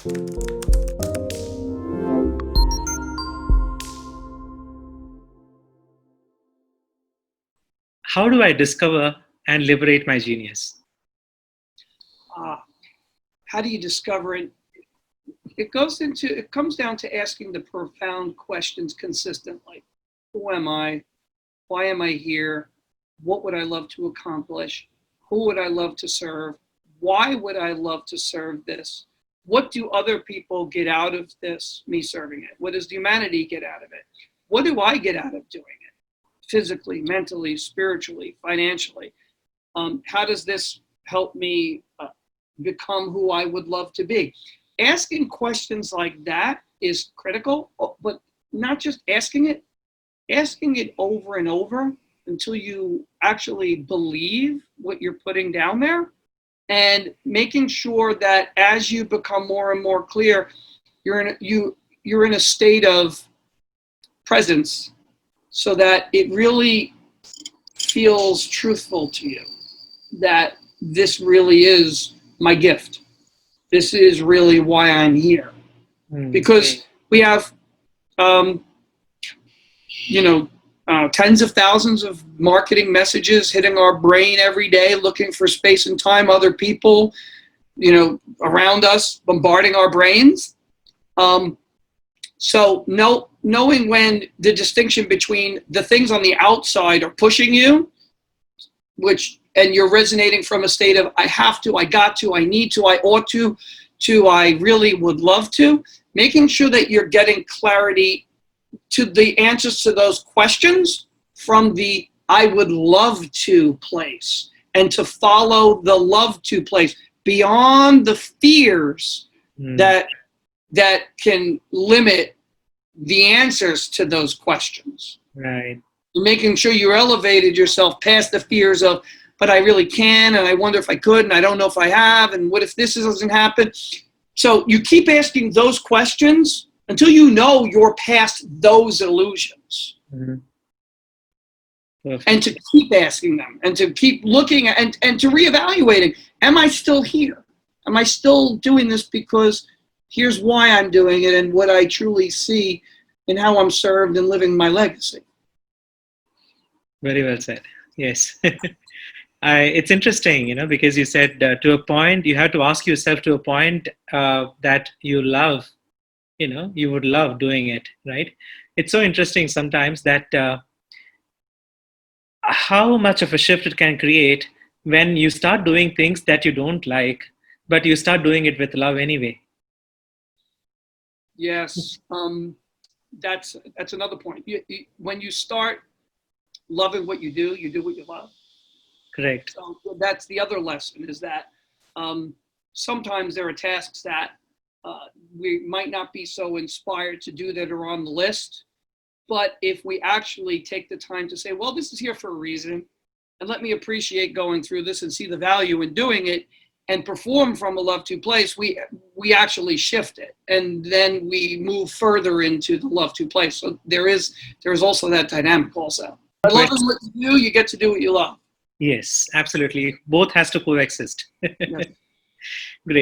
How do I discover and liberate my genius? How do you discover it? It comes down to asking the profound questions consistently. Who am I? Why am I here? What would I love to accomplish? Who would I love to serve? Why would I love to serve this? What do other people get out of this, me serving it? What does humanity get out of it? What do I get out of doing it? Physically, mentally, spiritually, financially. How does this help me become who I would love to be? Asking questions like that is critical, but not just asking it over and over until you actually believe what you're putting down there, and making sure that as you become more and more clear, you're in a state of presence, so that it really feels truthful to you that this really is my gift. This is really why I'm here. Because we have, tens of thousands of marketing messages hitting our brain every day, looking for space and time, other people, around us, bombarding our brains. So knowing when the distinction between the things on the outside are pushing you, and you're resonating from a state of I have to, I got to, I need to, I ought to I really would love to, making sure that you're getting clarity to the answers to those questions from the I would love to place, and to follow the love to place beyond the fears that can limit the answers to those questions. Right. Making sure you elevated yourself past the fears of, but I really can, and I wonder if I could, and I don't know if I have, and what if this doesn't happen? So you keep asking those questions until you know you're past those illusions. And to keep asking them, and to keep looking at, and to reevaluating, am I still here? Am I still doing this because here's why I'm doing it, and what I truly see in how I'm served and living my legacy? Very well said. Yes. It's interesting, because you said to a point, you have to ask yourself to a point that you love, you would love doing it, right? It's so interesting sometimes that how much of a shift it can create when you start doing things that you don't like, but you start doing it with love anyway. Yes, that's another point. When you start loving what you do what you love. Correct. So that's the other lesson, is that sometimes there are tasks that we might not be so inspired to do that are on the list. But if we actually take the time to say, well, this is here for a reason, and let me appreciate going through this and see the value in doing it, and perform from a love to place, we actually shift it, and then we move further into the love to place. So there is also that dynamic also. By loving what you do, you get to do what you love. Yes, absolutely. Both has to coexist. Yes. Great.